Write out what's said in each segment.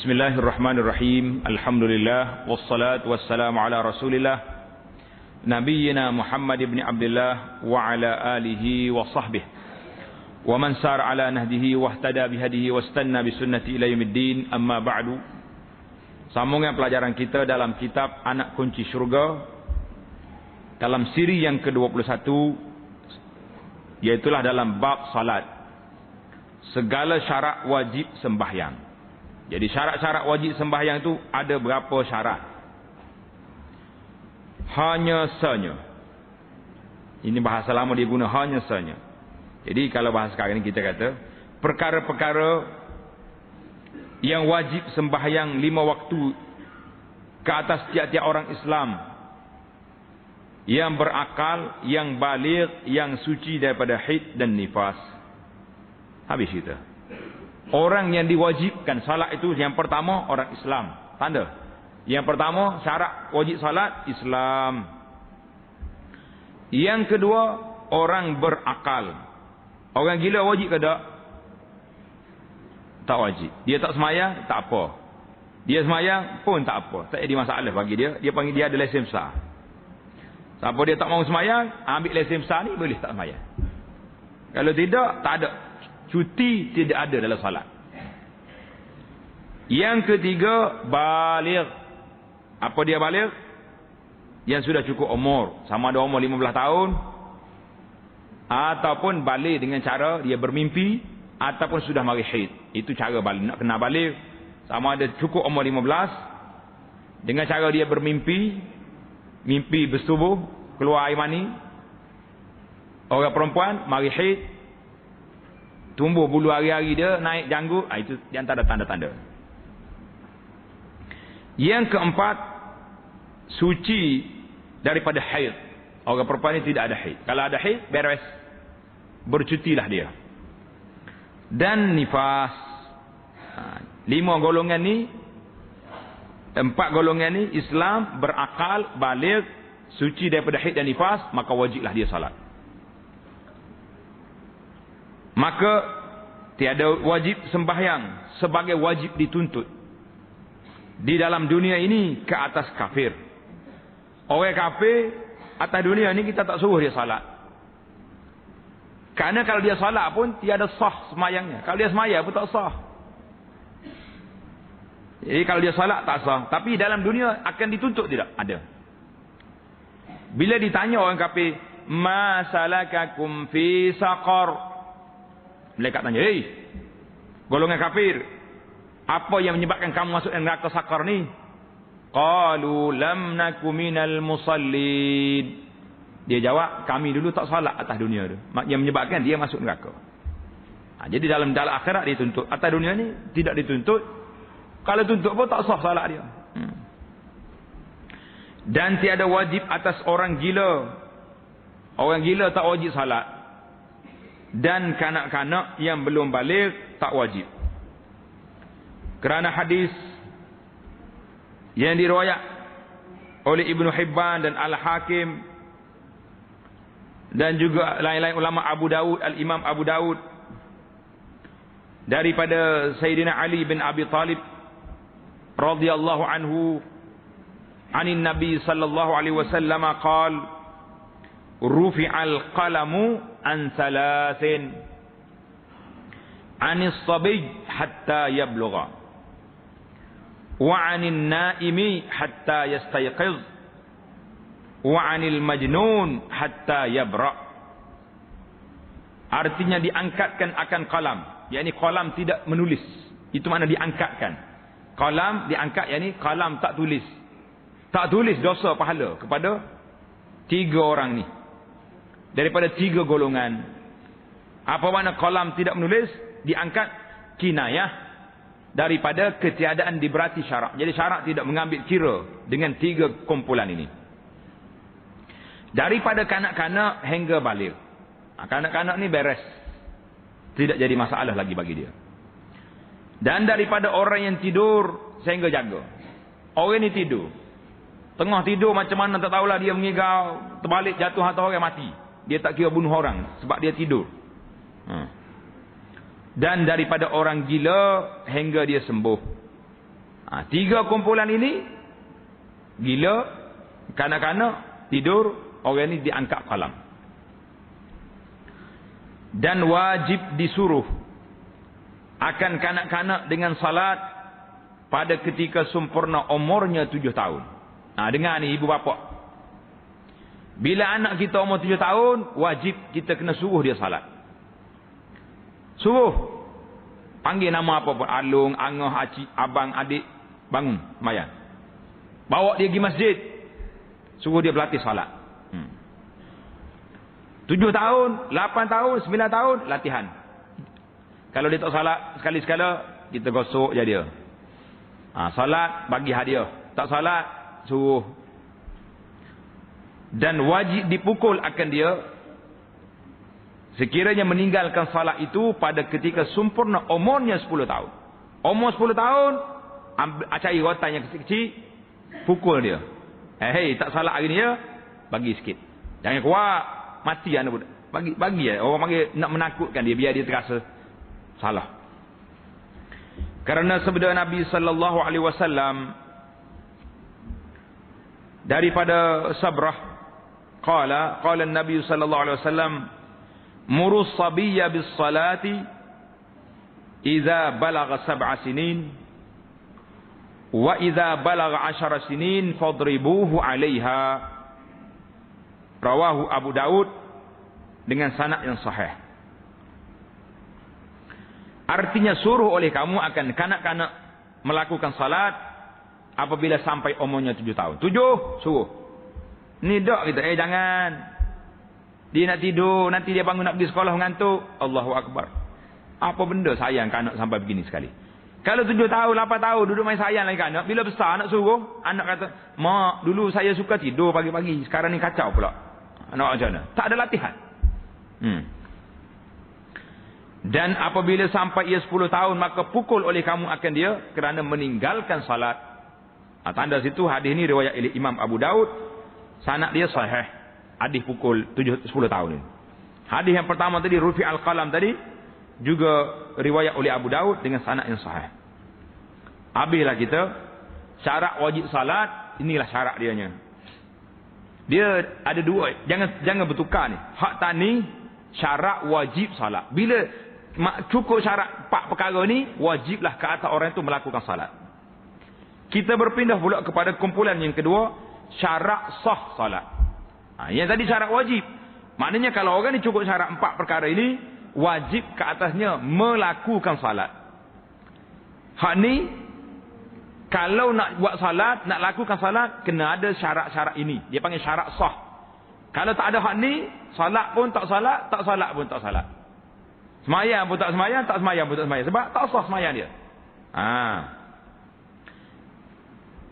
Bismillahirrahmanirrahim. Alhamdulillah wassalatu wassalamu ala Rasulillah nabiyyina Muhammad ibn Abdullah wa ala alihi wa sahbihi wa man sar ala nahdihi wa ihtada bihadihi wastanna bisunnati ila yaumiddin. Amma ba'du. Sambungan pelajaran kita dalam kitab Anak Kunci Syurga dalam siri yang ke-21, iaitulah dalam bab salat, segala syarat wajib sembahyang. Jadi syarat-syarat wajib sembahyang itu ada berapa syarat? Hanya sanya. Ini bahasa lama dia guna hanya sanya. Jadi kalau bahasa sekarang ini kita kata perkara-perkara yang wajib sembahyang 5 waktu ke atas tiap-tiap orang Islam, yang berakal, yang baligh, yang suci daripada haid dan nifas. Habis kita. Orang yang diwajibkan salat itu yang pertama orang Islam. Tanda. Yang pertama syarat wajib salat Islam. Yang kedua orang berakal. Orang gila wajib ke tak? Tak wajib. Dia tak semayang, tak apa. Dia semayang pun tak apa. Tak ada masalah bagi dia. Dia panggil dia ada lesen besar. Siapa dia tak mau semayang, ambil lesen besar ni boleh tak semayang. Kalau tidak, tak ada. Cuti tidak ada dalam salat. Yang ketiga, baligh. Apa dia baligh? Yang sudah cukup umur. Sama ada umur 15 tahun. Ataupun baligh dengan cara dia bermimpi. Ataupun sudah mari haid. Itu cara baligh. Nak kena baligh. Sama ada cukup umur 15. Dengan cara dia bermimpi. Mimpi bersetubuh. Keluar air mani. Orang perempuan mari haid. Tumbuh bulu hari-hari dia, naik janggut. Itu di antara tanda-tanda. Yang keempat, suci daripada haid. Orang perempuan ini tidak ada haid. Kalau ada haid, beres. Bercutilah dia. Dan nifas. 5 golongan ni, 4 golongan ni, Islam, berakal, baligh, suci daripada haid dan nifas, maka wajiblah dia salat. Maka tiada wajib sembahyang sebagai wajib dituntut di dalam dunia ini ke atas kafir. Orang kafir atas dunia ini kita tak suruh dia salat. Kerana kalau dia salat pun tiada sah semayangnya. Kalau dia semayang pun tak sah. Jadi kalau dia salat tak sah. Tapi dalam dunia akan dituntut tidak? Ada. Bila ditanya orang kafir, ma salakakum fi saqar? Malaikat tanya, "Hei, golongan kafir, apa yang menyebabkan kamu masuk neraka sakar ni?" Qalu lam naku minal musallin. Dia jawab, kami dulu tak salat atas dunia tu. Yang menyebabkan dia masuk neraka. Jadi dalam akhirat dia tuntut. Atas dunia ni tidak dituntut. Kalau tuntut pun tak sah salat dia. Dan tiada wajib atas orang gila. Orang gila tak wajib salat. Dan kanak-kanak yang belum baligh tak wajib. Kerana hadis yang diriwayat oleh Ibnu Hibban dan Al-Hakim dan juga lain-lain ulama Abu Daud, Al-Imam Abu Daud, daripada Sayyidina Ali bin Abi Talib radhiyallahu anhu anin Nabi sallallahu alaihi wasallam qala rufi'al qalamu an thalathin anis sabiy hatta yablugha wa anin naimi hatta yastayqiz wa anil majnun hatta yabra. Artinya diangkatkan akan qalam, yakni qalam tidak menulis. Itu makna diangkatkan. Qalam diangkat, yakni qalam tak tulis. Tak tulis dosa pahala kepada 3 orang ni. Daripada 3 golongan. Apa makna qalam tidak menulis? Diangkat kinayah daripada ketiadaan diberati syarak. Jadi syarak tidak mengambil kira dengan 3 kumpulan ini. Daripada kanak-kanak hingga baligh. Kanak-kanak ni beres. Tidak jadi masalah lagi bagi dia. Dan daripada orang yang tidur sehingga jaga. Orang ni tidur. Tengah tidur macam mana tak tahulah, dia mengigau, terbalik jatuh atau orang mati. Dia tak kira bunuh orang sebab dia tidur. Dan daripada orang gila hingga dia sembuh. 3 kumpulan ini, gila, kanak-kanak, tidur, orang ini diangkat qalam. Dan wajib disuruh akan kanak-kanak dengan salat pada ketika sempurna umurnya 7 tahun. Dengar ni ibu bapa. Bila anak kita umur 7 tahun, wajib kita kena suruh dia salat. Suruh. Panggil nama apa pun. Alung, angah, acik, abang, adik. Bangun, mayan. Bawa dia pergi masjid. Suruh dia berlatih salat. 7 tahun, 8 tahun, 9 tahun, latihan. Kalau dia tak salat, sekali-sekala, kita gosok je dia. Salat, bagi hadiah. Tak salat, suruh. Dan wajib dipukul akan dia sekiranya meninggalkan salat itu pada ketika sempurna umurnya 10 tahun. Umur 10 tahun, cari rotan yang kecil-kecil, pukul dia. Hei, tak salat hari ni ya, bagi sikit. Jangan kuat, mati anak budak. Bagi ya. Orang panggil nak menakutkan dia biar dia terasa salah. Kerana sabda Nabi sallallahu alaihi wasallam daripada Sabrah, qala Nabi sallallahu alaihi wasallam, murus sabiyya bis salati idza balagha 7 sinin wa idza balagha 10 sinin fadribuhu 'alaiha. Rawahu Abu Daud dengan sanad yang sahih. Artinya suruh oleh kamu akan kanak-kanak melakukan salat apabila sampai umurnya 7 tahun. 7, suruh. Ni dak kita, jangan. Dia nak tidur, nanti dia bangun nak pergi sekolah mengantuk. Allahu Akbar. Apa benda sayang kanak sampai begini sekali. Kalau 7 tahun, 8 tahun duduk main sayang lagi kanak, bila besar nak suruh, anak kata, "Mak, dulu saya suka tidur pagi-pagi, sekarang ni kacau pula." Nak macam mana? Tak ada latihan. Dan apabila sampai ia 10 tahun, maka pukul oleh kamu akan dia kerana meninggalkan salat. Tanda situ hadis ni riwayat Imam Abu Daud. Sanad dia sahih. Hadis pukul 10 tahun ni. Hadis yang pertama tadi, Rufi al-Qalam tadi, juga riwayat oleh Abu Daud dengan sanad yang sahih. Habislah kita. Syarat wajib salat, inilah syarat dianya. Dia ada 2. Jangan bertukar ni. Hak tani, syarat wajib salat. Bila cukup syarat 4 perkara ni, wajiblah ke atas orang itu melakukan salat. Kita berpindah pula kepada kumpulan yang kedua, syarat sah salat. Yang tadi syarat wajib. Maknanya kalau orang ni cukup syarat 4 perkara ini, wajib ke atasnya melakukan salat. Hak ni, kalau nak buat salat, nak lakukan salat, kena ada syarat-syarat ini. Dia panggil syarat sah. Kalau tak ada hak ni, salat pun tak salat, tak salat pun tak salat. Semayang pun tak semayang, tak semayang pun tak semayang. Sebab tak sah semayang dia.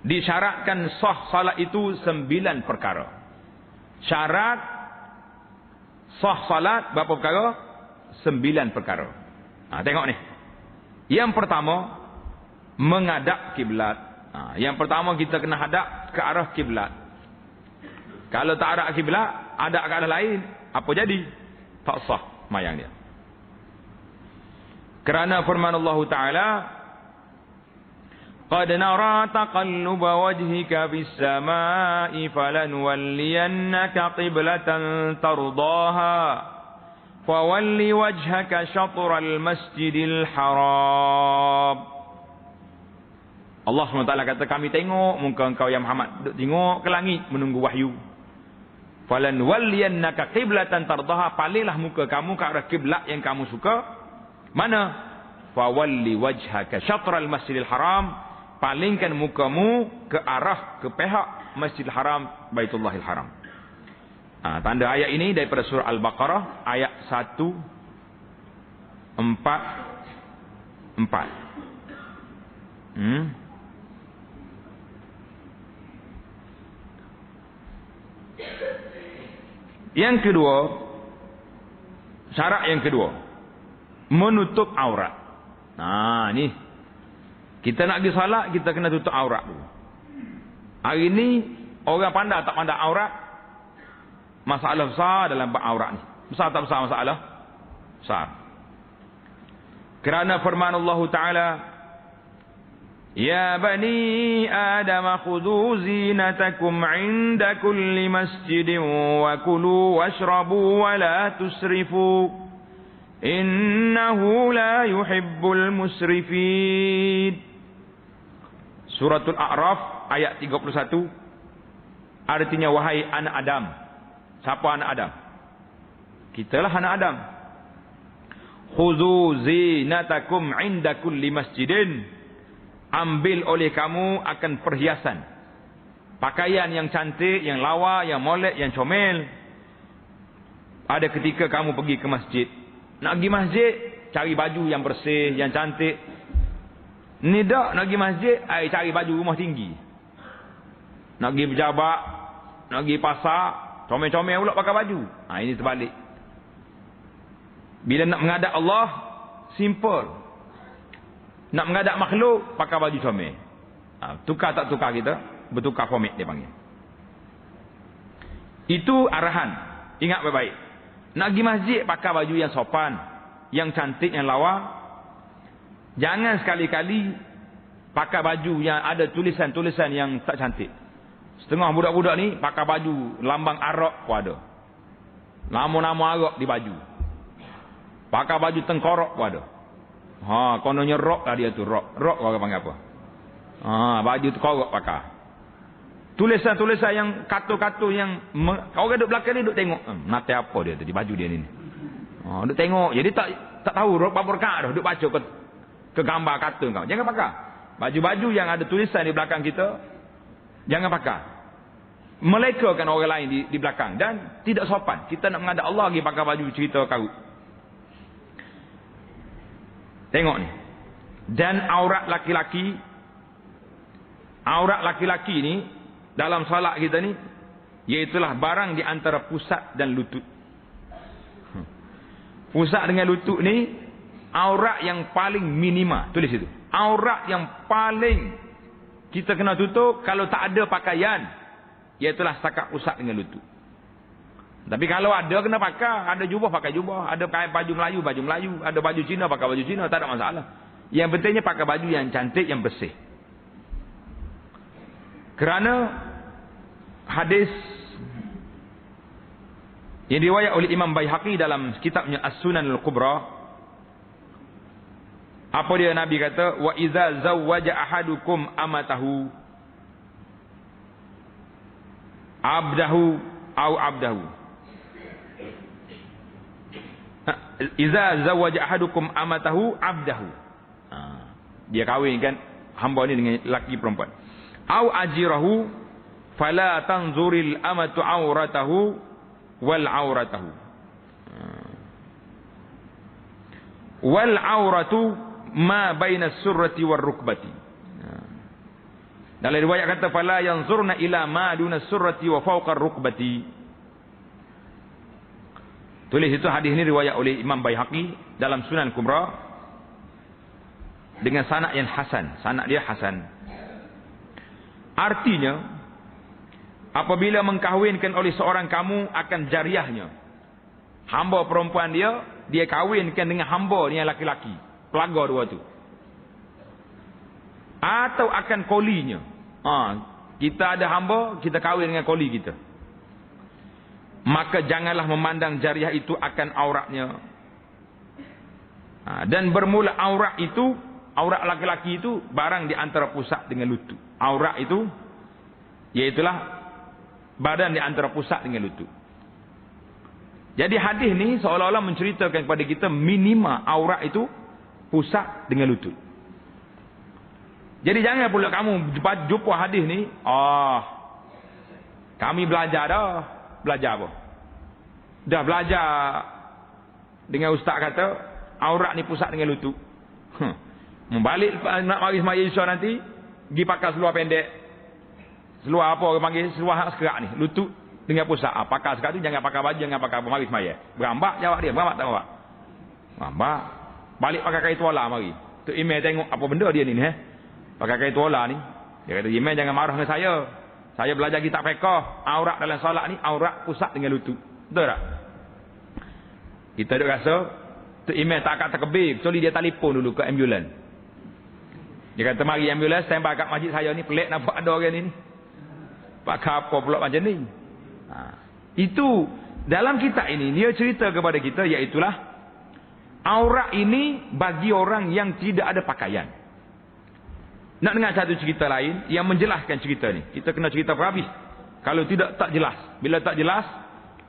Disyaratkan sah salat itu 9 perkara. Syarat sah salat berapa perkara? 9 perkara. Tengok ni. Yang pertama, menghadap kiblat. Yang pertama kita kena hadap ke arah kiblat. Kalau tak arah kiblat, ada ke arah lain, apa jadi? Tak sah semayang dia. Kerana firman Allah Ta'ala, "Qad nara taqalluba wajhika fis samai falanwalliyannaka qiblatan tardaha fawalli wajhaka syatral masjidil haram." Allah SWT kata, kami tengok muka engkau ya Muhammad, duduk tengok ke langit menunggu wahyu. Falanwalliyannaka qiblatan tardaha, palinglah muka kamu ke arah kiblat yang kamu suka. Mana? Fawalli wajhaka syatral masjidil haram, palingkan mukamu ke arah, ke pihak Masjidil Haram, Baitullahil Haram. Tanda ayat ini daripada surah Al-Baqarah ayat 144. Yang kedua, syarat yang kedua, menutup aurat. Ni kita nak pergi salat, kita kena tutup aurat dulu. Hari ni orang pandai tak pandai aurat, masalah besar dalam bab aurat ni. Besar tak besar masalah? Besar. Kerana firman Allah Ta'ala, Ya bani Adam khudhu zinatakum 'inda kulli masjidin wa kulu washrabu wa la tusrifu innahu la yuhibbul musrifin. Suratul A'raf ayat 31. Artinya wahai anak Adam. Siapa anak Adam? Kitalah anak Adam. Khudhu zinatakum 'inda kulli masjidin. Ambil oleh kamu akan perhiasan. Pakaian yang cantik, yang lawa, yang molek, yang comel. Ada ketika kamu pergi ke masjid. Nak pergi masjid, cari baju yang bersih, yang cantik. Ni dak nak pergi masjid, cari baju rumah tinggi. Nak pergi pejabat, nak pergi pasar, comel-comel pula pakai baju. Ini terbalik. Bila nak menghadap Allah, simple. Nak menghadap makhluk, pakai baju comel. Tukar tak tukar kita, bertukar format dia panggil. Itu arahan. Ingat baik-baik. Nak pergi masjid, pakai baju yang sopan, yang cantik, yang lawa. Jangan sekali-kali pakai baju yang ada tulisan-tulisan yang tak cantik. Setengah budak-budak ni pakai baju lambang Arab pun ada. Nama-nama Arab di baju. Pakai baju tengkorak pun ada. Kononnya rock lah dia tu, rock. Rock orang panggil apa? Baju tengkorak pakai. Tulisan-tulisan yang kata-kata yang orang duduk belakang ni duduk tengok. Nate apa dia tu di baju dia ni. Duduk tengok. Jadi tak tahu berapa rekat dah duduk baca ke gambar kata kau. Jangan pakai. Baju-baju yang ada tulisan di belakang kita jangan pakai. Melekakan orang lain di belakang dan tidak sopan. Kita nak menghadap Allah lagi pakai baju cerita karut. Tengok ni. Dan aurat laki-laki ni dalam solat kita ni iaitulah barang di antara pusat dan lutut. Pusat dengan lutut ni aurat yang paling minima. Tulis itu. Aurat yang paling kita kena tutup kalau tak ada pakaian, iaitulah setakat pusat dengan lutut. Tapi kalau ada kena pakai, ada jubah pakai jubah, ada baju Melayu, ada baju Cina pakai baju Cina, tak ada masalah. Yang pentingnya pakai baju yang cantik, yang bersih. Kerana hadis yang diriwayat oleh Imam Baihaqi dalam kitabnya As-Sunan Al-Kubra, apa dia Nabi kata, wa iza zawwaja ahadukum amatahu abdahu au abdahu. Iza zawwaja ahadukum amatahu abdahu. Dia kahwinkan hamba ni dengan lelaki perempuan. Au ajirahu fala tanzuril amatu auratahu wal auratahu. Wal auratu ma baina surrati war rukbati. Dalam riwayat kata fala yanzurna ila ma duna surrati wa fawqa rukbati. Tulis itu hadis ini riwayat oleh Imam Baihaqi dalam Sunan Kubra dengan sanad yang hasan. Sanad dia hasan. Artinya apabila mengkahwinkan oleh seorang kamu akan jariahnya, hamba perempuan dia kahwinkan dengan hamba yang laki-laki, pelaga dua tu, atau akan kolinya. Kita ada hamba, kita kahwin dengan koli kita, maka janganlah memandang jariah itu akan auratnya. Dan bermula aurat itu, aurat laki-laki itu barang di antara pusat dengan lutut. Aurat itu iaitulah badan di antara pusat dengan lutut. Jadi hadis ni seolah-olah menceritakan kepada kita minima aurat itu pusat dengan lutut. Jadi jangan pula kamu jumpa hadis ni, kami belajar dah. Belajar apa? Dah belajar dengan ustaz kata aurat ni pusat dengan lutut. Membalik nak mari sembahyang Isya nanti, pergi pakai seluar pendek. Seluar apa orang panggil? Seluar sekerak ni, lutut dengan pusat. Pakai sekerak tu jangan pakai baju, jangan pakai apa, mari sembahyang. Berambak jawab dia, berambak tak berambak? Berambak. Balik pakai kain tuala mari. Tu email tengok apa benda dia ni pakai kain tuala ni. Dia kata, email jangan marah dengan saya. Saya belajar kitab fiqh, aurat dalam solat ni aurat pusat dengan lutut. Betul tak? Kita duk rasa tu email tak akan terkebir kecuali dia telefon dulu ke ambulans. Dia kata mari ambulans standby kat masjid saya ni, pelik nampak ada orang ni. Pakai apa pula macam ni? Itu dalam kitab ini dia cerita kepada kita, iaitulah aurat ini bagi orang yang tidak ada pakaian. Nak dengar satu cerita lain yang menjelaskan cerita ni. Kita kena cerita berhabis. Kalau tidak, tak jelas. Bila tak jelas,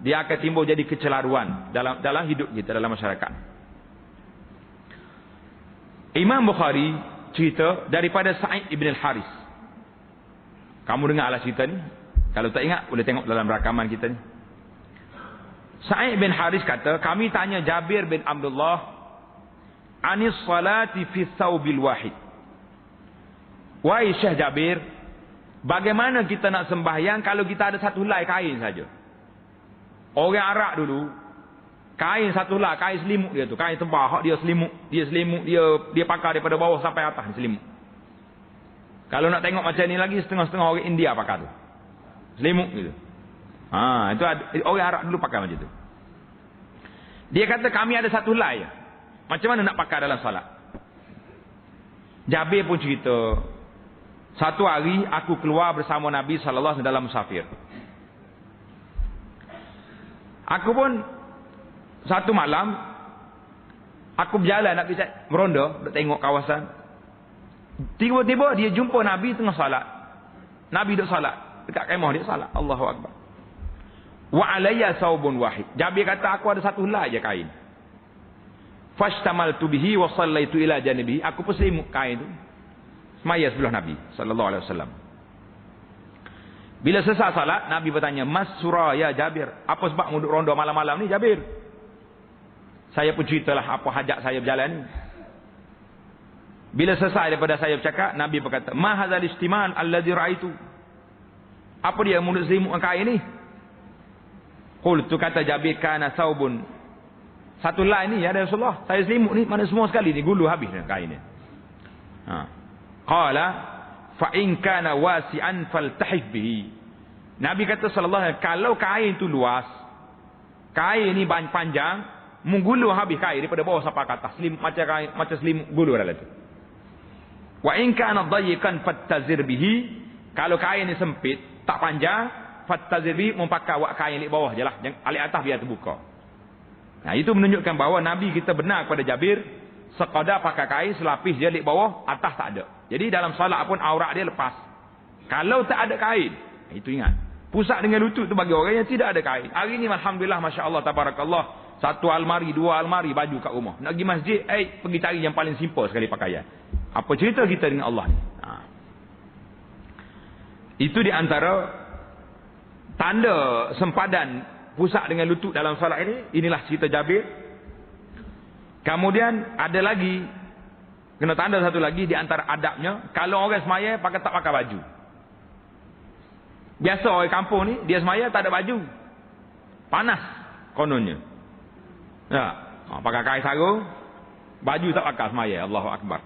dia akan timbul jadi kecelaruan dalam hidup kita, dalam masyarakat. Imam Bukhari cerita daripada Sa'id ibn al-Haris. Kamu dengarlah cerita ni. Kalau tak ingat, boleh tengok dalam rakaman kita ni. Sa'id bin Haris kata, kami tanya Jabir bin Abdullah, anis salati fi thawbil wahid. Wahai Syekh Jabir, bagaimana kita nak sembahyang kalau kita ada satu helai kain saja? Orang Arab dulu, kain satu helai, kain selimut dia tu, kain tebal, hak dia selimut, dia pakai daripada bawah sampai atas selimut. Kalau nak tengok macam ni lagi, setengah-setengah orang India pakai tu. Selimut gitu. Itu orang Arab dulu pakai macam tu. Dia kata kami ada satu helai. Macam mana nak pakai dalam salat? Jabir pun cerita, satu hari aku keluar bersama Nabi sallallahu alaihi wasallam dalam musafir. Aku pun satu malam aku berjalan nak pergi meronda, nak tengok kawasan. Tiba-tiba dia jumpa Nabi tengah salat. Nabi duduk salat dekat kemah dia salat. Allahu akbar. Wa alayya saubun wahid. Jabir kata aku ada satu helai je kain. Fashtamaltu bihi wa sallaitu ila janibihi. Aku pun selimut kain tu. Semaya sebelah Nabi sallallahu alaihi wasallam. Bila selesai salat, Nabi bertanya, "Mas suraya Jabir, apa sebab duduk ronda malam-malam ni Jabir?" Saya pun ceritalah apa hajat saya berjalan ni. Bila selesai daripada saya bercakap, Nabi berkata, "Ma hadzal istimal alladhi ra'aitu?" Apa dia mulut selimut kain ni? Qultu, kata Jabir, kana saubun. Satu helai ni ya Rasulullah. Saya selimut ni mana semua sekali ni gulu habis kain ni. Qala fa in kana wasi'an faltahif bihi. Nabi kata sallallahu alaihi wasallam, kalau kain tu luas, kain ni panjang, menggulu habis kain daripada bawah sampai ke atas, macam selimut gulu dalam tu. Wa in kana dayiqan fattazir bihi. Kalau kain ni sempit, tak panjang, fattazir bihi, mempakai wak kain di bawah jelah, jangan alik atas biar terbuka. Nah, itu menunjukkan bahawa Nabi kita benar kepada Jabir, sekadar pakai kain selapis dia di bawah, atas tak ada. Jadi dalam salat pun aurat dia lepas. Kalau tak ada kain, itu ingat, pusat dengan lutut tu bagi orang yang tidak ada kain. Hari ni alhamdulillah, masya-Allah, tabarakallah, satu almari, dua almari baju kat rumah. Nak pergi masjid, pergi cari yang paling simple sekali pakaian. Apa cerita kita dengan Allah ni? Itu di antara tanda sempadan pusat dengan lutut dalam salat ini. Inilah cerita Jabir. Kemudian ada lagi, kena tanda satu lagi di antara adabnya, kalau orang semaya tak pakai baju. Biasa orang kampung ni, dia semaya tak ada baju, panas kononnya. Ya, pakai kain sarung, baju tak pakai semaya. Allahu akbar.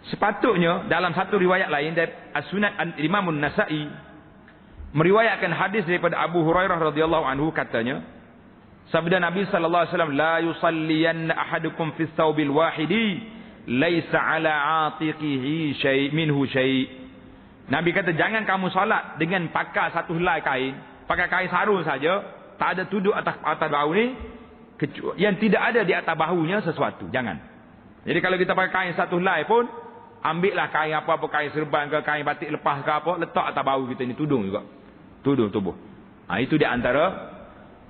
Sepatutnya dalam satu riwayat lain dari As-Sunan Imam An-Nasa'i meriwayatkan hadis daripada Abu Hurairah radhiyallahu anhu, katanya sabda Nabi sallallahu alaihi wasallam, la yusalliyanna ahadukum fi thawbil wahidi laisa ala atiqihi syai' minhu syai'. Nabi kata jangan kamu salat dengan pakai satu helai kain, pakai kain sarung saja, tak ada tuduk atas bahu ni, yang tidak ada di atas bahunya sesuatu. Jangan. Jadi kalau kita pakai kain satu helai pun, ambillah kain apa-apa, kain serban ke, kain batik lepas ke apa, letak atas bahu kita ni, tudung juga. Tudung tubuh. Itu di antara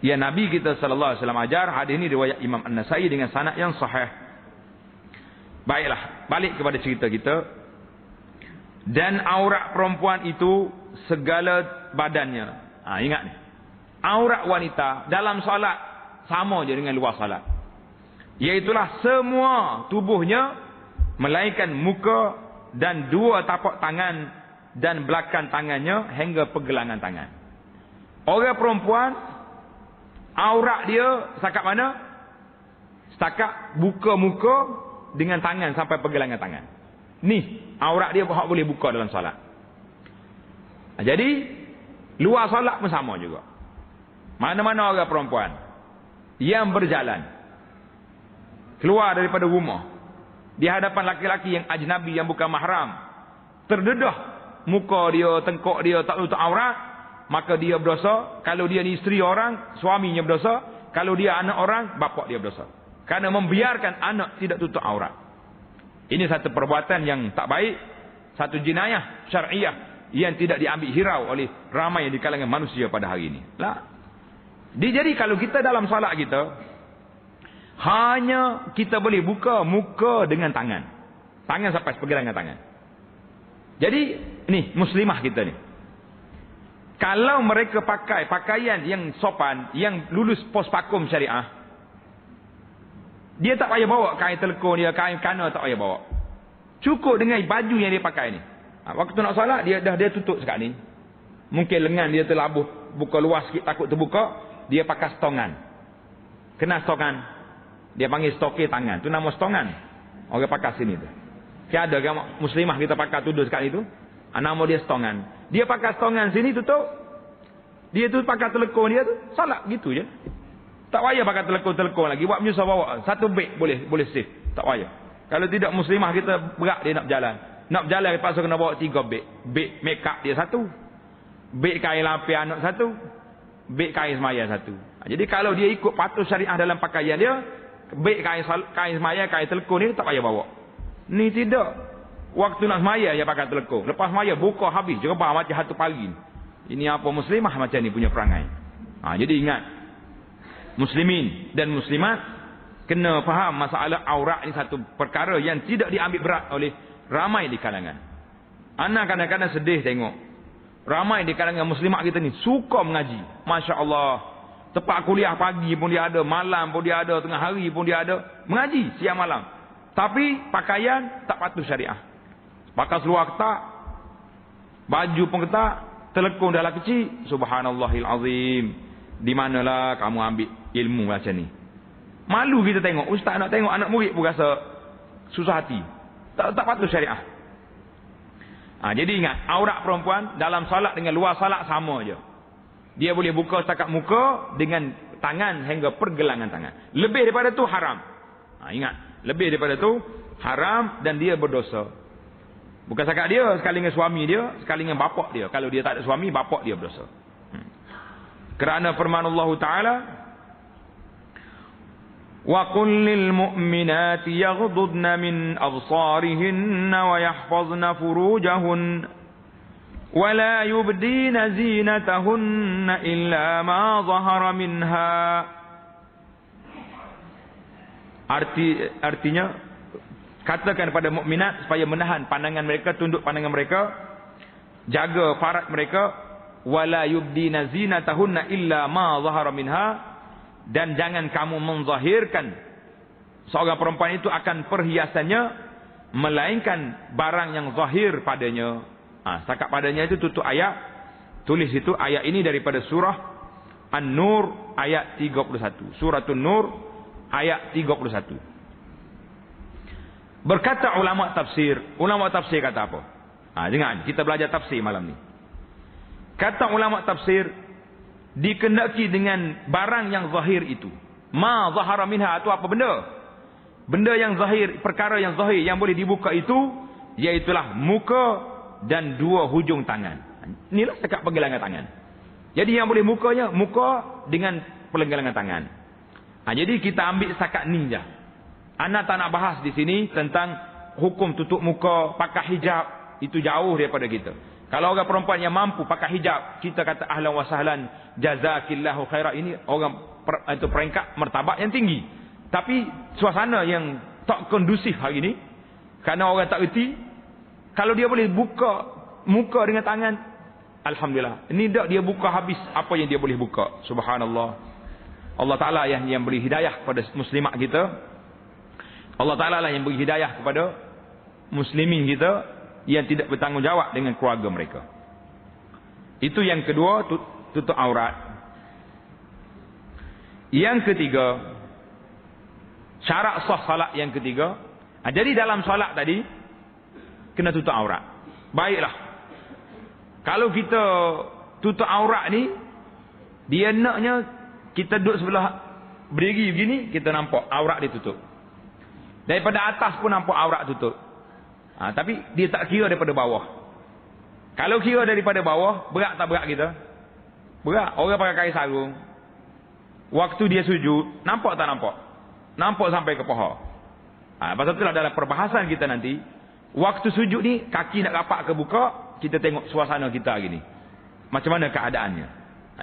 yang Nabi kita sallallahu alaihi wasallam ajar. Hadis ini riwayat Imam An-Nasa'i dengan sanad yang sahih. Baiklah, balik kepada cerita kita. Dan aurat perempuan itu segala badannya. Ingat ni. Aurat wanita dalam solat sama je dengan luar solat. Iaitulah semua tubuhnya melainkan muka dan dua tapak tangan dan belakang tangannya hingga pergelangan tangan. Orang perempuan aurat dia setakat mana? Setakat buka muka dengan tangan sampai pergelangan tangan. Ni aurat dia hak boleh buka dalam solat. Jadi luar solat pun sama juga. Mana-mana orang perempuan yang berjalan keluar daripada rumah, di hadapan laki-laki yang ajnabi, yang bukan mahram, terdedah muka dia, tengkok dia tak tutup aurat, maka dia berdosa. Kalau dia ni isteri orang, suaminya berdosa. Kalau dia anak orang, bapak dia berdosa. Kerana membiarkan anak tidak tutup aurat. Ini satu perbuatan yang tak baik, satu jenayah syar'iyah yang tidak diambil hirau oleh ramai di kalangan manusia pada hari ini. Lah. Jadi kalau kita dalam salat kita, hanya kita boleh buka muka dengan tangan. Tangan sampai sepegelangan tangan. Jadi, ni muslimah kita ni. Kalau mereka pakai pakaian yang sopan, yang lulus pos pakum syariah, dia tak payah bawa kain telekung dia, kain kana tak payah bawa. Cukup dengan baju yang dia pakai ni. Waktu nak salat, dia tutup sekat ni. Mungkin lengan dia terlabuh, buka luas sikit, takut terbuka. Dia pakai stongan. Kena stongan. Dia panggil stoke tangan. Tu nama stongan. Orang pakai sini tu. Ada kan muslimah kita pakai tuduh sekat itu. Nama dia stongan. Dia pakai stongan sini tutup. Dia tu pakai telekung dia tu. Salat gitu je. Tak payah pakai telekung lagi. Buat menyusah bawa. Satu beg boleh save. Tak payah. Kalau tidak muslimah kita berat dia nak berjalan. Nak berjalan terpaksa kena bawa 3 beg. Beg make up dia satu. Beg kain lapis anak satu. Beg kain semaya satu. Jadi kalau dia ikut patuh syariah dalam pakaian dia, beg kain semaya, kain telekung ni tak payah bawa. Ni tidak. Waktu nak semaya dia pakai telekung. Lepas semaya buka habis. Jerebah macam hatu pagi. Ini apa muslimah macam ni punya perangai. Jadi ingat. Muslimin dan muslimat kena faham masalah aurat ni satu perkara yang tidak diambil berat oleh ramai di kalangan. Anak kadang-kadang sedih tengok. Ramai di kalangan muslimat kita ni suka mengaji. Masya Allah. Tempat kuliah pagi pun dia ada. Malam pun dia ada. Tengah hari pun dia ada. Mengaji siang malam. Tapi pakaian tak patuh syariah. Pakai seluar ketak. Baju pun ketak. Telekung dah lah kecil. Subhanallahil azim. Di manalah kamu ambil ilmu macam ni. Malu kita tengok. Ustaz nak tengok anak murid pun rasa susah hati. Tak patuh syariah. Jadi ingat, aurat perempuan dalam salat dengan luar salat sama je. Dia boleh buka setakat muka dengan tangan hingga pergelangan tangan. Lebih daripada tu haram. Ingat, lebih daripada tu haram dan dia berdosa. Bukan setakat dia, sekali dengan suami dia, sekali dengan bapak dia. Kalau dia tak ada suami, bapak dia berdosa. Kerana firman Allah Ta'ala, وَقُلْ لِلْمُؤْمِنَاتِ يَغْضُضْنَ مِنْ أَبْصَارِهِنَّ وَيَحْفَظْنَ فُرُوجَهُنَّ وَلَا يُبْدِينَ زِينَتَهُنَّ إِلَّا مَا ظَهَرَ مِنْهَا. Artinya, katakan pada mukminat supaya menahan pandangan mereka, tunduk pandangan mereka, jaga faraj mereka, وَلَا يُبْدِينَ زِينَتَهُنَّ إِلَّا مَا ظَهَرَ مِنْهَا. Dan jangan kamu menzahirkan seorang perempuan itu akan perhiasannya, melainkan barang yang zahir padanya. Setakat padanya itu tutup ayat. Tulis itu ayat ini daripada surah An-Nur ayat 31. Surah An-Nur ayat 31. Berkata ulama tafsir. Ulama tafsir kata apa? Jangan kita belajar tafsir malam ni. Kata ulama tafsir, dikendaki dengan barang yang zahir itu. Ma zahara minha itu apa benda? Benda yang zahir, perkara yang zahir yang boleh dibuka itu, iaitulah muka dan 2 hujung tangan. Inilah setakat pergelangan tangan. Jadi yang boleh mukanya, muka dengan pergelangan tangan. Jadi kita ambil setakat ni je. Anak tak nak bahas di sini tentang hukum tutup muka, pakai hijab. Itu jauh daripada kita. Kalau orang perempuan yang mampu pakai hijab, kita kata ahlan wa sahlan, jazakillahu khairah. Ini orang itu peringkat martabat yang tinggi. Tapi suasana yang tak kondusif hari ini, kerana orang tak reti. Kalau dia boleh buka muka dengan tangan, alhamdulillah. Ini tak dia buka habis apa yang dia boleh buka. Subhanallah. Allah Ta'ala yang beri hidayah kepada muslimat kita. Allah Ta'ala lah yang beri hidayah kepada muslimin kita yang tidak bertanggungjawab dengan keluarga mereka. Itu yang kedua, tutup aurat. Yang ketiga, syarat sah salat yang ketiga. Jadi dalam salat tadi kena tutup aurat. Baiklah. Kalau kita tutup aurat ni, dia naknya kita duduk sebelah berdiri begini, kita nampak aurat dia tutup. Daripada atas pun nampak aurat tutup. Tapi dia tak kira daripada bawah. Kalau kira daripada bawah, berat tak berat kita? Berat. Orang pakai kain sarung. Waktu dia sujud, nampak tak nampak? Nampak sampai ke paha. Pasal itulah dalam perbahasan kita nanti, waktu sujud ni, kaki nak rapat ke buka, kita tengok suasana kita hari ni. Macam mana keadaannya.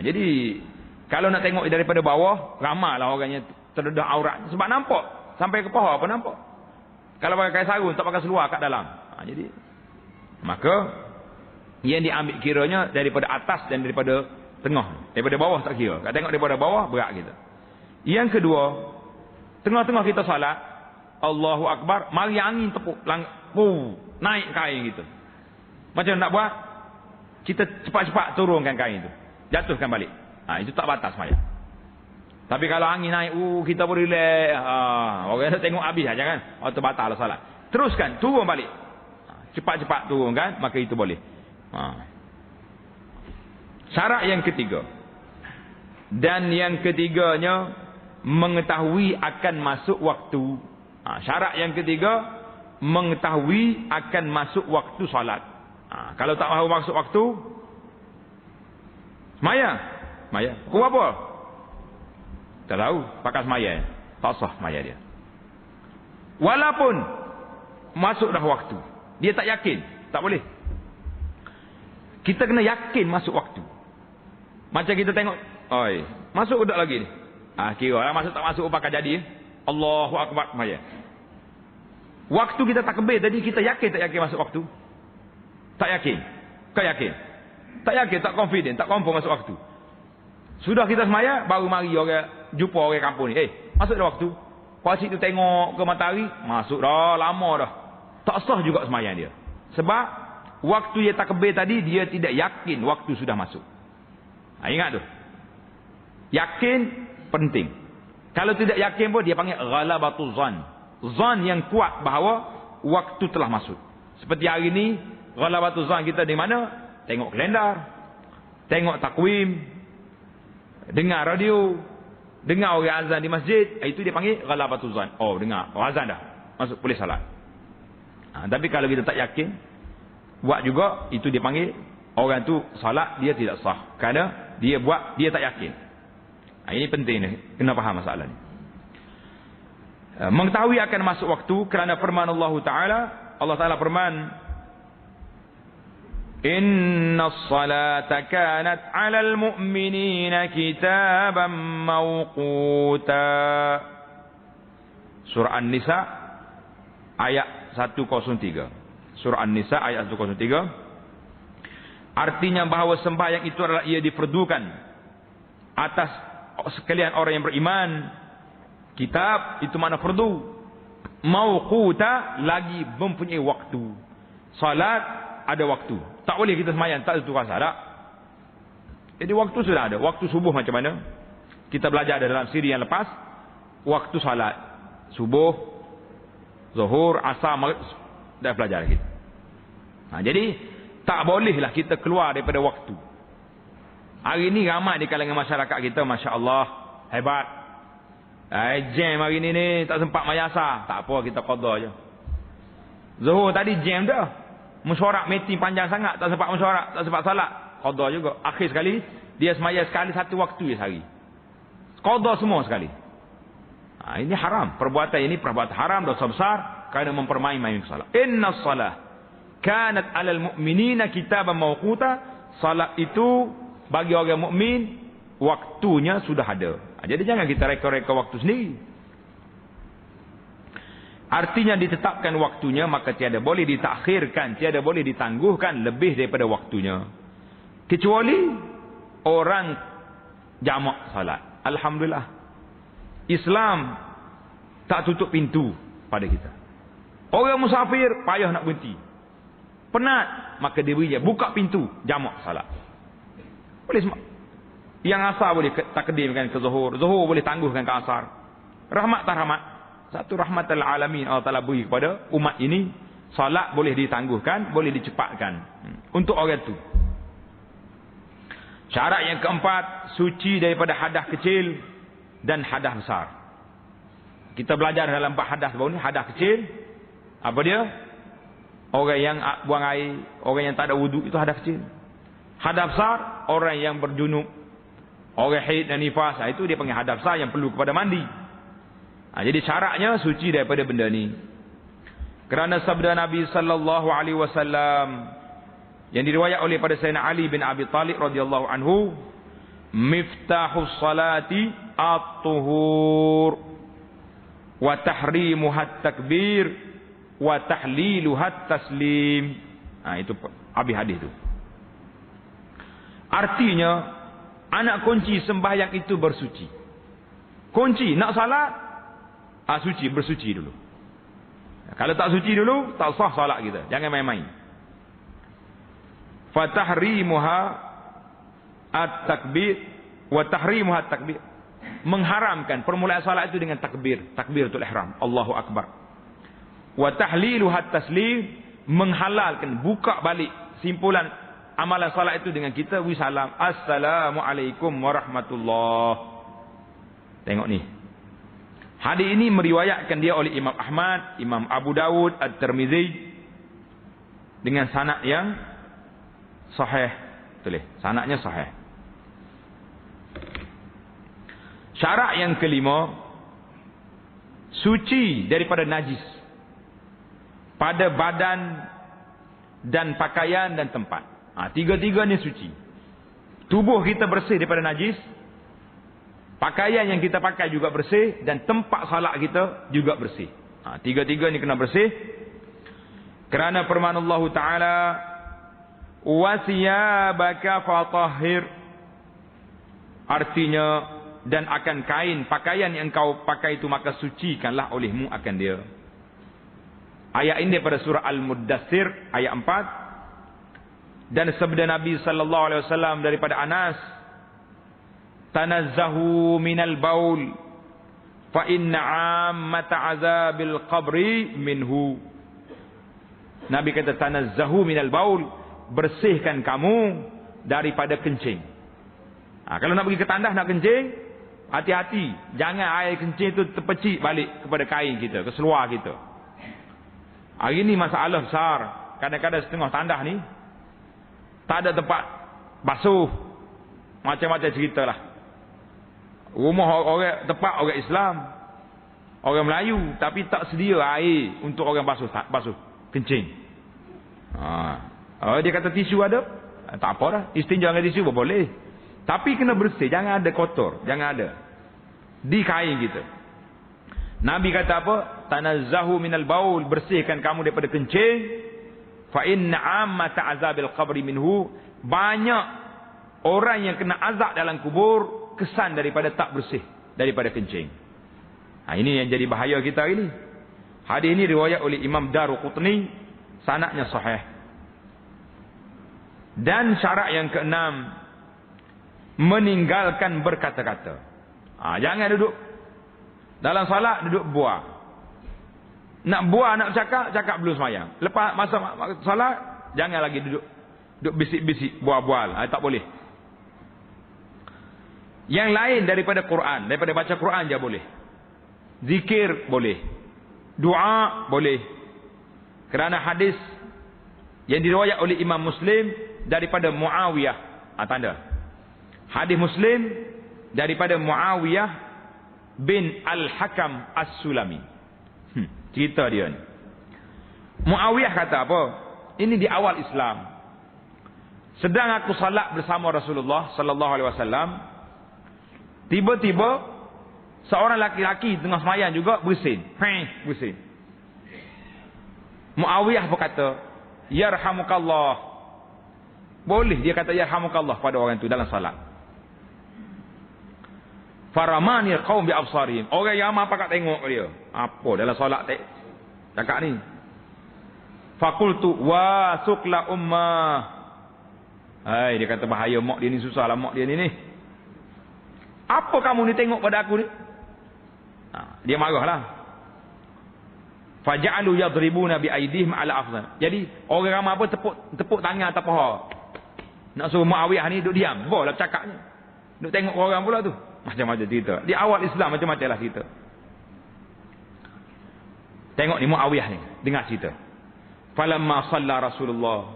Jadi, kalau nak tengok daripada bawah, ramailah orangnya terdedah aurat. Sebab nampak. Sampai ke paha apa nampak. Kalau pakai kain sarung, tak pakai seluar kat dalam. Jadi, maka, yang diambil kiranya daripada atas dan daripada tengah. Daripada bawah tak kira. Kalau tengok daripada bawah, berat kita. Yang kedua, tengah-tengah kita salat, Allahu Akbar, mari angin tepuk, naik kain kita. Macam nak buat? Kita cepat-cepat turunkan kain itu. Jatuhkan balik. Itu tak batas maya. Tapi kalau angin naik, kita boleh relax. Orang nak tengok habis saja kan. Itu batal lah salat. Teruskan, turun balik. Cepat-cepat turunkan, maka itu boleh. Syarat yang ketiga. Dan yang ketiganya, mengetahui akan masuk waktu. Syarat yang ketiga, mengetahui akan masuk waktu salat. Kalau tak mahu masuk waktu, semaya. Pukul apa? Tak tahu. Pakai semaya. Tak sah semaya dia. Walaupun masuk dah waktu, dia tak yakin. Tak boleh. Kita kena yakin masuk waktu. Macam kita tengok, masuk udah lagi ni. Kira lah masuk tak masuk pakai jadi. Allahu Akbar semaya. Waktu kita takbir tadi, kita yakin tak yakin masuk waktu? Tak yakin. Kau yakin? Tak yakin, tak confident, tak confirm masuk waktu. Sudah kita semaya, baru mari orang jumpa orang kampung ni. Masuk dah waktu. Pasik tu tengok ke matahari, masuk dah, lama dah. Tak sah juga sembahyang dia. Sebab waktu dia takbir tadi, dia tidak yakin waktu sudah masuk. Ingat tu. Yakin penting. Kalau tidak yakin pun dia panggil ghalabatul zan. Zan yang kuat bahawa waktu telah masuk. Seperti hari ni, ghalabatul zan kita di mana? Tengok kalendar, tengok takwim, dengar radio, dengar orang azan di masjid. Itu dia panggil ghalabatul zan. Dengar, azan dah, masuk boleh salat. Tapi kalau kita tak yakin, buat juga, itu dia panggil orang tu salat dia tidak sah. Kerana dia buat, dia tak yakin. Ini penting ni, kena faham masalah ni. Mengetahui akan masuk waktu kerana firman Allah Ta'ala. Allah Ta'ala firman, Inna salata kanat 'alal mu'minina kitaban mawquta. Surah An-Nisa ayat 103. Surah An-Nisa ayat 103. Artinya bahawa sembahyang itu adalah ia diperdukan atas sekalian orang yang beriman. Kitab itu mana fardu. Mawquta lagi mempunyai waktu. Salat ada waktu. Tak boleh kita sembahyang tak tentu rasa tak. Jadi waktu sudah ada. Waktu subuh macam mana? Kita belajar dalam siri yang lepas. Waktu salat subuh, zuhur, asar, maghrib dah belajar kita. Jadi tak bolehlah kita keluar daripada waktu. Hari ni ramai di kalangan masyarakat kita, masya-Allah, hebat. Jam hari ni tak sempat mayasa. Tak apa, kita qada je. Zuhur tadi jam dah. Mesyuarat meeting panjang sangat, tak sempat mesyuarat, tak sempat salat. Qada juga. Akhir sekali dia semaya sekali satu waktu je sehari. Qada semua sekali. Ini haram. Perbuatan ini perbuatan haram, dosa besar kerana mempermain-main salat. Inna salah kanat 'alal mu'minina kitaban mawquta. Salat itu bagi orang mukmin waktunya sudah ada. Jadi jangan kita reka-reka waktu sendiri. Artinya ditetapkan waktunya, maka tiada boleh ditakhirkan, tiada boleh ditangguhkan lebih daripada waktunya. Kecuali orang jamak salat. Alhamdulillah. Islam tak tutup pintu pada kita. Orang musafir payah nak berhenti. Penat, maka dia beri buka pintu jamak salat. Boleh semua. Yang asar boleh takdimkan ke zuhur. Zuhur boleh tangguhkan ke asar. Rahmat tak rahmat? Satu rahmatul alamin Allah Ta'ala beri kepada umat ini. Salat boleh ditangguhkan, boleh dicepatkan. Untuk orang itu. Syarat yang keempat, suci daripada hadas kecil dan hadas besar. Kita belajar dalam bab hadas baru ni, hadas kecil. Apa dia? Orang yang buang air, orang yang tak ada wuduk itu hadas kecil. Hadas besar, orang yang berjunub, orang haid dan nifas, itu dia panggil hadas besar yang perlu kepada mandi. Jadi syaratnya suci daripada benda ni. Kerana sabda Nabi sallallahu alaihi wasallam yang diriwayat oleh pada Sayyidina Ali bin Abi Talib radhiyallahu anhu, miftahus salati at-tuhur wa tahrimuha at-takbir wa tahliluha at-taslim. Itu habis hadis tu. Artinya anak kunci sembahyang itu bersuci. Kunci nak salat, suci, bersuci dulu. Kalau tak suci dulu, tak sah salat kita. Jangan main-main. Fatahrimuha at-takbir wa tahrimuha at-takbir. Mengharamkan permulaan salat itu dengan takbir, takbiratul ihram, Allahu akbar. Wa tahliluha at-taslim, menghalalkan, buka balik simpulan amalan salat itu dengan kita wisalam, assalamualaikum warahmatullahi. Tengok ni. Hadis ini meriwayatkan dia oleh Imam Ahmad, Imam Abu Dawud, At-Tirmizi dengan sanad yang sahih. Tulis, sanadnya sahih. Syarat yang kelima, suci daripada najis pada badan dan pakaian dan tempat. Tiga-tiga ni suci. Tubuh kita bersih daripada najis, pakaian yang kita pakai juga bersih, dan tempat salat kita juga bersih. Tiga-tiga ni kena bersih. Kerana firman Allah Ta'ala, wasiyabaka fatahhir, artinya dan akan kain pakaian yang kau pakai itu maka sucikanlah olehmu akan dia. Ayat ini daripada surah Al-Muddathir ayat 4. Dan sabda Nabi sallallahu alaihi wasallam daripada Anas, tanazzahu minal baul fa inna ammata azabil qabri minhu. Nabi kata tanazzahu minal baul, bersihkan kamu daripada kencing. Kalau nak pergi ke tandas nak kencing, hati-hati, jangan air kencing itu terpecik balik kepada kain kita, ke seluar kita. Hari ni masalah besar. Kadang-kadang setengah tandas ni tak ada tempat basuh, macam-macam ceritalah. Rumah orang, tempat orang Islam, orang Melayu, tapi tak sedia air untuk orang basuh kencing. Dia kata tisu ada, tak apa dah, istinja dengan tisu pun boleh, tapi kena bersih, jangan ada kotor, jangan ada di kain kita. Nabi kata apa? Tanazzahu minal baul, bersihkan kamu daripada kencing. Fa inna ammata azabil qabri minhu, banyak orang yang kena azab dalam kubur kesan daripada tak bersih, daripada kencing. Ini yang jadi bahaya kita hari ni. Hadis ini riwayat oleh Imam Daruqutni, sanadnya sahih. Dan syarat yang keenam, meninggalkan berkata-kata. Jangan duduk dalam salat duduk buah. Nak buah, nak cakap belum sembahyang. Lepas masa salat, jangan lagi duduk bisik-bisik, bual-bual. Tak boleh. Yang lain daripada Quran, daripada baca Quran je boleh. Zikir boleh. Doa boleh. Kerana hadis yang diriwayat oleh Imam Muslim daripada Muawiyah. Tanda. Hadis Muslim daripada Muawiyah bin Al-Hakam As-Sulami. Cerita dia ni. Muawiyah kata apa? Ini di awal Islam. Sedang aku salat bersama Rasulullah sallallahu alaihi wasallam, tiba-tiba seorang laki-laki tengah sembahyang juga bersin. Bersin. Muawiyah berkata, "Yarhamukallah." Boleh dia kata yarhamukallah pada orang itu dalam salat. Faramani qaum bi absarihim. Orang yang apa kat tengok dia. Apa dalam solat cakap ni. Fakultu wa sukla ummah. Dia kata bahaya mak dia ni, susahlah mak dia ni. Apa kamu ni tengok pada aku ni? Dia marahlah. Faja'alu yadribuna bi aidihim ala afdal. Jadi orang ramai apa tepuk tangan atas paha. Nak suruh Muawiyah ni duduk diam. Boleh cakapnya. Duduk tengok orang pula tu. Macam-macam cerita. Di awal Islam macam-macam lah cerita. Tengok ni Muawiyah ni, dengar cerita. Falamma shalla Rasulullah,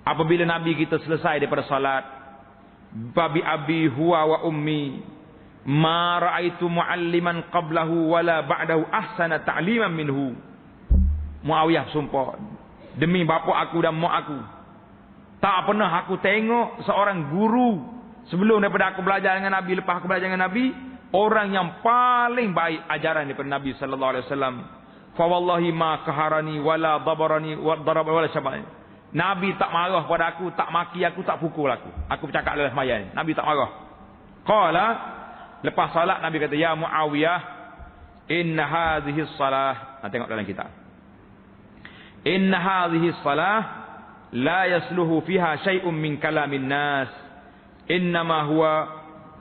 apabila Nabi kita selesai daripada salat, babi abi huwa wa ummi ma ra'aitu mualliman qablahu wala ba'dahu ahsana ta'liman minhu. Muawiyah sumpah, demi bapa aku dan mak aku, tak pernah aku tengok seorang guru sebelum daripada aku belajar dengan Nabi, lepas aku belajar dengan Nabi, orang yang paling baik ajaran daripada Nabi sallallahu alaihi wasallam. Fa wallahi ma kaharani wala dabarani wa daraba wala syabani. Nabi tak marah pada aku, tak maki aku, tak pukul aku. Aku bercakap dalam sembahyang, Nabi tak marah. Qala, lepas salat Nabi kata, ya Muawiyah, inna hadhihi salah. Tengok dalam kitab. Inna hadhihi salah la yasluhu fiha syai'un min kalamin nas. Innama huwa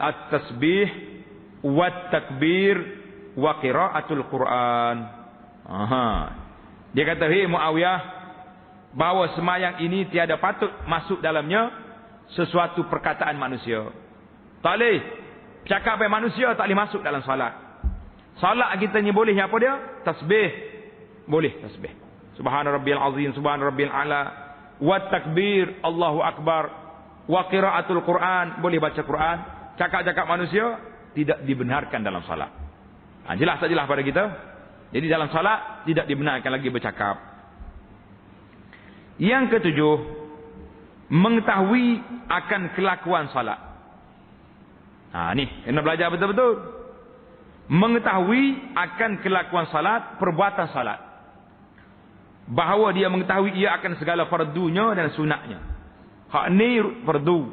at-tasbih wat-takbir wa qira'atul Quran. Dia kata, hei Muawiyah, bahawa semayang ini tiada patut masuk dalamnya sesuatu perkataan manusia. Tak boleh cakap apa manusia, tak boleh masuk dalam salat. Salat kita ni boleh apa dia? Tasbih. Boleh tasbih. Subhana rabbiyal azim, subhana rabbiyal ala, wa takbir, Allahu akbar, wa qiraatul Quran, boleh baca Quran. Cakap-cakap manusia tidak dibenarkan dalam salat. Jelas tak jelas pada kita? Jadi dalam salat tidak dibenarkan lagi bercakap. Yang ketujuh, mengetahui akan kelakuan salat. Ni kena belajar betul-betul. Mengetahui akan kelakuan salat, perbuatan salat. Bahawa dia mengetahui ia akan segala fardunya dan sunatnya. Hak ni fardu.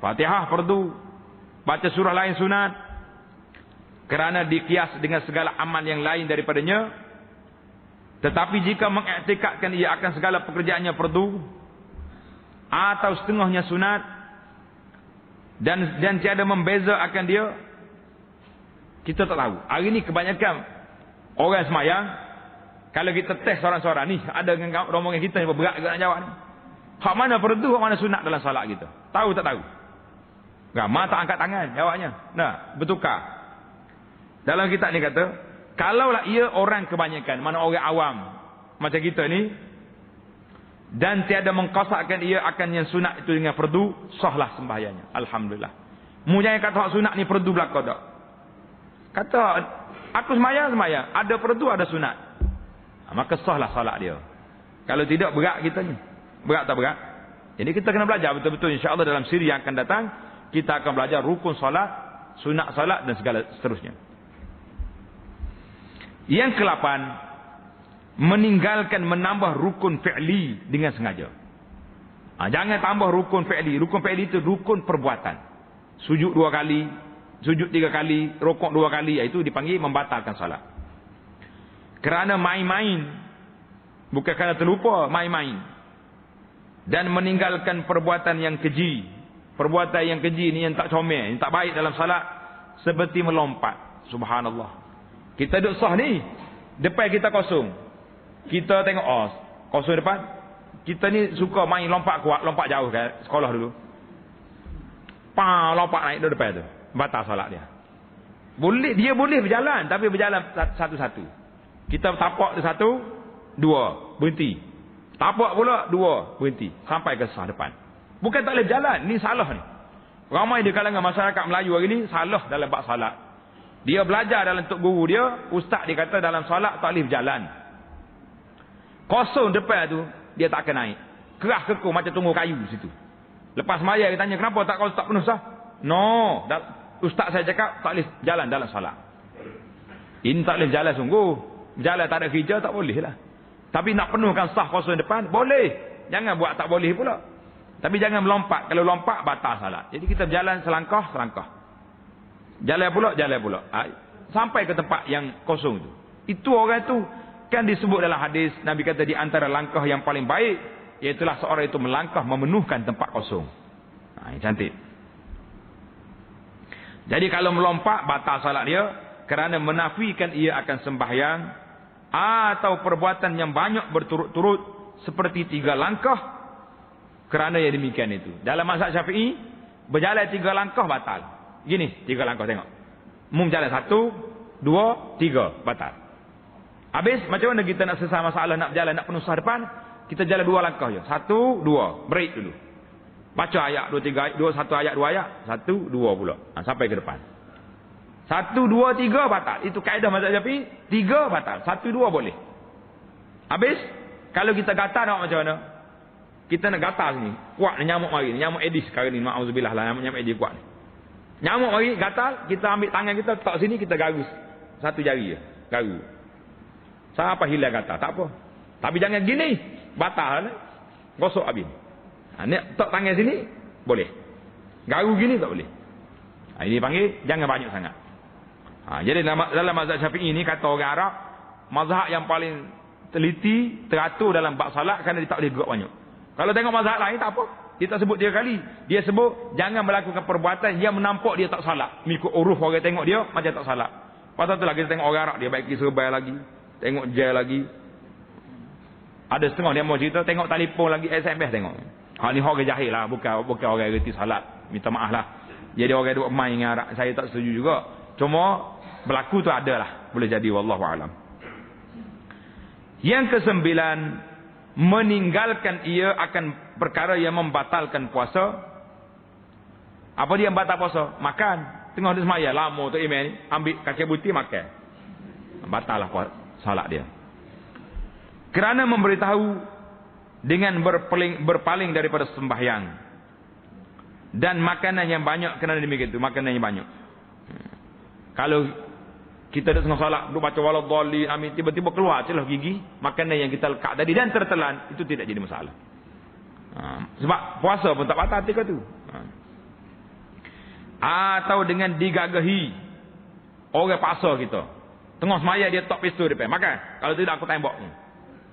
Fatihah fardu. Baca surah lain sunat. Kerana dikias dengan segala amal yang lain daripadanya. Tetapi jika mengiktikadkan ia akan segala pekerjaannya fardu atau setengahnya sunat, dan tiada membeza akan dia, kita tak tahu. Hari ni kebanyakan orang semayang, kalau kita test seorang-seorang ni, ada dengan rombongan kita ni berat juga nak jawab ni. Hak mana fardu, hak mana sunat dalam salat kita? Tahu tak tahu? Ramai tak angkat tangan jawabnya. Nah, bertukar. Dalam kitab ni kata, kalaulah ia orang kebanyakan, mana orang awam macam kita ni, dan tiada mengkosakkan ia akan yang sunat itu dengan fardu, sahlah sembahyangnya. Alhamdulillah. Mu jangan kata hak sunat ni fardu belaka tak. Kata aku sembahyang, ada fardu ada sunat. Maka sahlah salat dia. Kalau tidak, berat kita ni. Berat tak berat? Jadi kita kena belajar betul-betul, insya-Allah dalam siri yang akan datang kita akan belajar rukun salat, sunat salat dan segala seterusnya. Yang ke-8, meninggalkan menambah rukun fi'li dengan sengaja. Jangan tambah rukun fi'li. Rukun fi'li itu rukun perbuatan. Sujud 2 kali, sujud 3 kali, rukuk 2 kali, itu dipanggil membatalkan salat. Kerana main-main, bukan kerana terlupa, main-main. Dan meninggalkan perbuatan yang keji. Perbuatan yang keji ni, yang tak comel, yang tak baik dalam salat, seperti melompat. Subhanallah. Kita duduk sah ni, depan kita kosong. Kita tengok, kosong depan. Kita ni suka main lompat kuat, lompat jauh kan, sekolah dulu. Lompat naik dari depan tu. Batal salat dia. Dia boleh berjalan, tapi berjalan satu-satu. Kita tapak 1, 2, berhenti. Tapak pula 2, berhenti. Sampai ke sah depan. Bukan tak boleh berjalan, ni salah ni. Ramai di kalangan masyarakat Melayu hari ni salah dalam bab salat. Dia belajar dalam tok guru dia, ustaz dia kata dalam salat tak boleh berjalan. Kosong depan tu, dia tak akan naik. Kerah kekung macam tunggu kayu situ. Lepas maya dia tanya, kenapa tak penuh sah? No, ustaz saya cakap tak boleh jalan dalam salat. Ini tak boleh jalan sungguh. Berjalan tak ada kerja, tak boleh lah. Tapi nak penuhkan sah kosong depan, boleh. Jangan buat tak boleh pula. Tapi jangan melompat. Kalau lompat, batal salat. Jadi kita berjalan selangkah. Jalan pula. Sampai ke tempat yang kosong tu. Itu orang tu kan disebut dalam hadis, Nabi kata di antara langkah yang paling baik, iaitulah seorang itu melangkah memenuhkan tempat kosong. Ini cantik. Jadi kalau melompat, batal salat dia, kerana menafikan ia akan sembahyang, atau perbuatan yang banyak berturut-turut seperti 3 langkah, kerana yang demikian itu. Dalam mazhab Syafi'i, berjalan 3 langkah batal. Gini 3 langkah, tengok. Berjalan 1, 2, 3 batal. Habis macam mana kita nak selesai masalah, nak berjalan, nak penuh sah depan? Kita jalan 2 langkah je. 1, 2, break dulu. Baca ayat 2, 3 ayat, 1 ayat 2 ayat, 1, 2 pula. Sampai ke depan. 1, 2, 3 batal. Itu kaedah mazhab Syafi'i. 3 batal. 1, 2 boleh. Habis kalau kita gatal nak macam mana? Kita nak gatal sini. Kuat ni nyamuk mari. Nyamuk Aedes sekarang ni. Ma'auzubillah lah. Nyamuk Aedes kuat ni. Nyamuk mari gatal. Kita ambil tangan kita. Letak sini. Kita garus. 1 jari je. Garu. Sampai hilang gatal. Tak apa. Tapi jangan gini. Batal. Gosok habis. Ni letak tangan sini. Boleh. Garu gini tak boleh. Ini panggil. Jangan banyak sangat. Jadi dalam mazhab Syafi'i ni. Kata orang Arab. Mazhab yang paling teliti. Teratur dalam bab salat. Kerana dia tak boleh gerak banyak. Kalau tengok mazhab lain tak apa. Dia tak sebut 3 kali. Dia sebut jangan melakukan perbuatan yang menampak dia tak salat. Mengikut uruf orang tengok dia macam tak salat. Pasal tu lah kita tengok orang Arab dia baik serbai lagi. Tengok jel lagi. Ada setengah dia mau cerita tengok telefon lagi SMS tengok. Ni orang jahil lah. Bukan orang reti salat. Minta maaf lah. Jadi orang duk main dengan Arab. Saya tak setuju juga. Cuma berlaku tu ada lah. Boleh jadi wallahualam. Yang ke-9, meninggalkan ia akan perkara yang membatalkan puasa. Apa dia yang batal puasa? Makan. Tengah dia semaya lama tu email ni, ambil kacang putih makan. Batal lah salat dia. Kerana memberitahu dengan berpaling daripada sembahyang. Dan makanan yang banyak, kerana demikian itu, makanan yang banyak. Kalau kita dah tengah salat, duk baca waladhdallin, amin, tiba-tiba keluar celah gigi, makanan yang kita lekat tadi dan tertelan, itu tidak jadi masalah. Sebab puasa pun tak batal ketika tu. Atau dengan digagahi orang paksa kita. Tengah semaya dia tak pistol depan, makan. Kalau tidak aku tembak ni.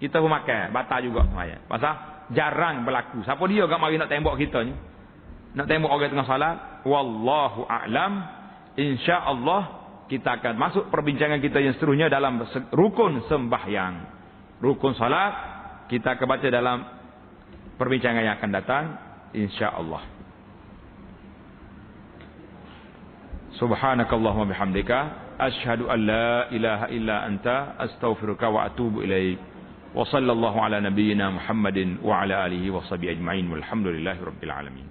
Kita pun makan, batal juga semaya. Pasal jarang berlaku. Siapa dia gak mari nak tembak kita ni? Nak tembak orang tengah salat? Wallahu a'lam. Insya-Allah kita akan masuk perbincangan kita yang seterusnya dalam rukun sembahyang. Rukun salat kita akan baca dalam perbincangan yang akan datang insya-Allah. Subhanakallahumma bihamdika asyhadu an la ilaha illa anta astaghfiruka wa atubu ilaik. Wa sallallahu ala nabiyyina Muhammadin wa ala alihi wa sahbihi ajma'in. Walhamdulillahirabbil alamin.